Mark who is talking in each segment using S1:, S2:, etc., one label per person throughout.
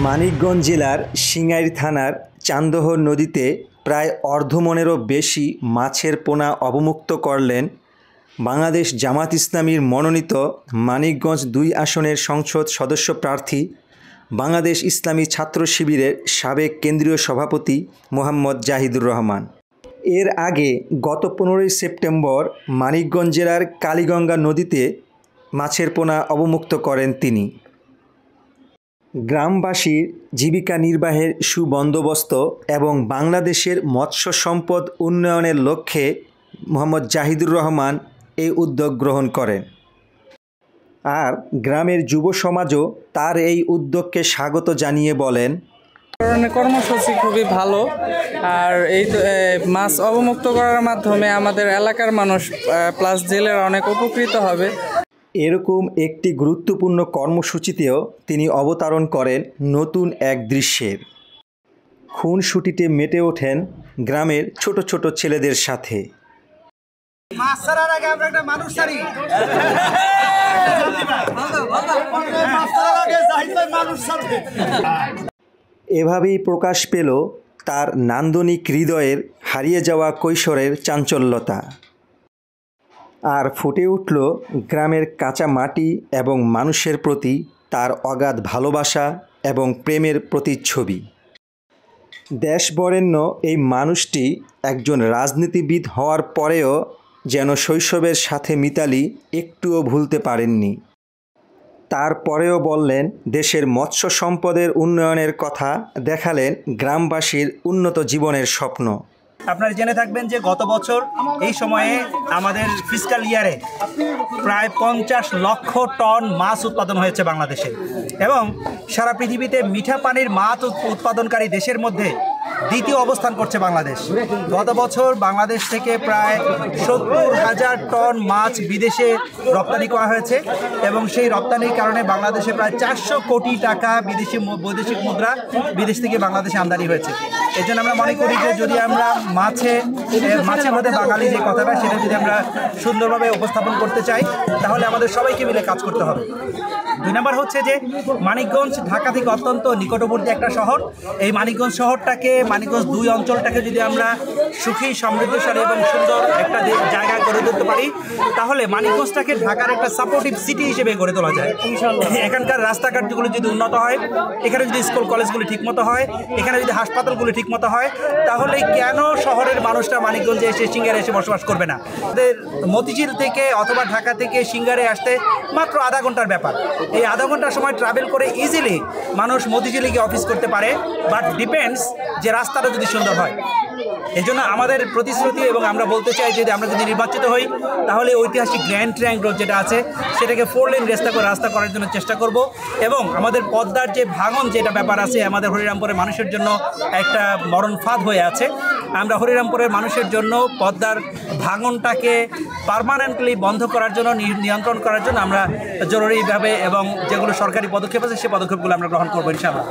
S1: মানিকগঞ্জ জেলার সিঙ্গাইর থানার চান্দহর নদীতে প্রায় অর্ধমনেরও বেশি মাছের পোনা অবমুক্ত করলেন বাংলাদেশ জামাত ইসলামীর মনোনীত মানিকগঞ্জ ২ আসনের সংসদ সদস্য প্রার্থী বাংলাদেশ ইসলামী ছাত্র শিবিরের সাবেক কেন্দ্রীয় সভাপতি মোহাম্মদ জাহিদুর রহমান। এর আগে গত ১৫ই সেপ্টেম্বর মানিকগঞ্জ জেলার কালীগঙ্গা নদীতে মাছের পোনা অবমুক্ত করেন তিনি। গ্রামবাসীর জীবিকা নির্বাহের সুবন্দোবস্ত এবং বাংলাদেশের মৎস্য সম্পদ উন্নয়নের লক্ষ্যে মোহাম্মদ জাহিদুর রহমান এই উদ্যোগ গ্রহণ করেন। আর গ্রামের যুব সমাজও তার এই উদ্যোগকে স্বাগত জানিয়ে বলেন,
S2: কর্মসূচি খুবই ভালো। আর এই মাছ অবমুক্ত করার মাধ্যমে আমাদের এলাকার মানুষ প্লাস জেলের অনেক উপকৃত হবে।
S1: এরকম একটি গুরুত্বপূর্ণ কর্মসূচিতেও তিনি অবতারণ করেন নতুন এক দৃশ্যের। খুনসুটিতে মেতে ওঠেন গ্রামের ছোট ছোট ছেলেদের সাথে। এভাবেই প্রকাশ পেল তার নান্দনিক হৃদয়ের হারিয়ে যাওয়া কৈশোরের চাঞ্চল্যতা। আর ফুটে উঠল গ্রামের কাঁচা মাটি এবং মানুষের প্রতি তার অগাধ ভালোবাসা এবং প্রেমের প্রতিচ্ছবি। দেশবরেণ্য এই মানুষটি একজন রাজনীতিবিদ হওয়ার পরেও যেন শৈশবের সাথে মিতালি একটুও ভুলতে পারেননি। তারপরেও বললেন দেশের মৎস্য সম্পদের উন্নয়নের কথা, দেখালেন গ্রামবাসীর উন্নত জীবনের স্বপ্ন।
S3: আপনারা জেনে থাকবেন যে গত বছর এই সময়ে আমাদের ফিসকাল ইয়ারে প্রায় ৫০ লক্ষ টন মাছ উৎপাদন হয়েছে বাংলাদেশে, এবং সারা পৃথিবীতে মিঠা পানির মাছ উৎপাদনকারী দেশের মধ্যে দ্বিতীয় অবস্থান করছে বাংলাদেশ। গত বছর বাংলাদেশ থেকে প্রায় ৭০,০০০ টন মাছ বিদেশে রপ্তানি করা হয়েছে, এবং সেই রপ্তানির কারণে বাংলাদেশে প্রায় ৪০০ কোটি টাকা বৈদেশিক মুদ্রা বিদেশ থেকে বাংলাদেশে আমদানি হয়েছে। এই জন্য আমরা মনে করি যে যদি আমরা মাছের মধ্যে বাঙালি যে কথাটা, সেটা যদি আমরা সুন্দরভাবে উপস্থাপন করতে চাই, তাহলে আমাদের সবাইকে মিলে কাজ করতে হবে। ২ নম্বর হচ্ছে যে মানিকগঞ্জ ঢাকা থেকে অত্যন্ত নিকটবর্তী একটা শহর। এই মানিকগঞ্জ শহরটাকে, মানিকগঞ্জ ২ অঞ্চলটাকে যদি আমরা সুখী, সমৃদ্ধশালী এবং সুন্দর একটা জায়গা গড়ে তুলতে পারি, তাহলে মানিকগঞ্জটাকে ঢাকার একটা সাপোর্টিভ সিটি হিসেবে গড়ে তোলা যায়। এখানকার রাস্তাঘাটগুলো যদি উন্নত হয়, এখানে যদি স্কুল কলেজগুলি ঠিকমতো হয়, এখানে যদি হাসপাতালগুলি ঠিকমতো হয়, তাহলে কেন শহরের মানুষরা মানিকগঞ্জে এসে সিঙ্গারে এসে বসবাস করবে না? আমাদের মতিঝিল থেকে অথবা ঢাকা থেকে সিঙ্গারে আসতে মাত্র আধা ঘন্টার ব্যাপার। এই আধা ঘন্টার সময় ট্রাভেল করে ইজিলি মানুষ মতিঝিলে গিয়ে অফিস করতে পারে, বাট ডিপেন্ডস যে রাস্তাটা যদি সুন্দর হয়। এই জন্য আমাদের প্রতিশ্রুতি, এবং আমরা বলতে চাই যে আমরা যদি নির্বাচিত হই, তাহলে ঐতিহাসিক গ্র্যান্ড ট্রায়াঙ্গল রোড যেটা আছে, সেটাকে 4 লেন রাস্তা করার জন্য চেষ্টা করব। এবং আমাদের পদ্মার যে ভাঙন যেটা ব্যাপার আছে, আমাদের হরিরামপুরের মানুষের জন্য একটা মরণ ফাঁদ হয়ে আছে। আমরা হরিরামপুরের মানুষের জন্য পদ্মার ভাঙনটাকে পার্মানেন্টলি বন্ধ করার জন্য, নিয়ন্ত্রণ করার জন্য আমরা জরুরিভাবে এবং যেগুলো সরকারি পদক্ষেপ আছে সেই পদক্ষেপগুলো আমরা গ্রহণ করবো ইনশাআল্লাহ।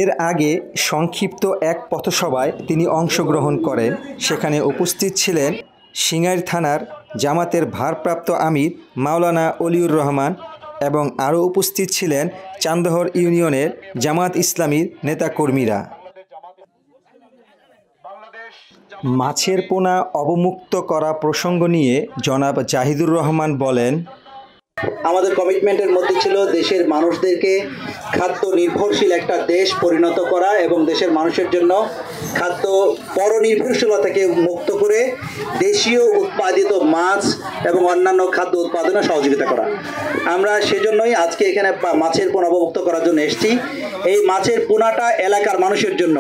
S1: এর আগে সংক্ষিপ্ত এক পথসভায় তিনি অংশগ্রহণ করেন। সেখানে উপস্থিত ছিলেন সিঙ্গাইর থানার জামাতের ভারপ্রাপ্ত আমির মাওলানা অলিউর রহমান, এবং আরও উপস্থিত ছিলেন চান্দহর ইউনিয়নের জামাত ইসলামীর নেতাকর্মীরা। মাছের পোনা অবমুক্ত করা প্রসঙ্গ নিয়ে জনাব জাহিদুর রহমান বলেন,
S4: আমাদের কমিটমেন্টের মধ্যে ছিল দেশের মানুষদেরকে খাদ্য নির্ভরশীল একটা দেশ পরিণত করা, এবং দেশের মানুষের জন্য খাদ্য পরনির্ভরশীলতা থেকে মুক্ত করে দেশীয় উৎপাদিত মাছ এবং অন্যান্য খাদ্য উৎপাদনে সহযোগিতা করা। আমরা সেজন্যই আজকে এখানে মাছের পোনা অবমুক্ত করার জন্য এসেছি। এই মাছের পোনাটা এলাকার মানুষের জন্য।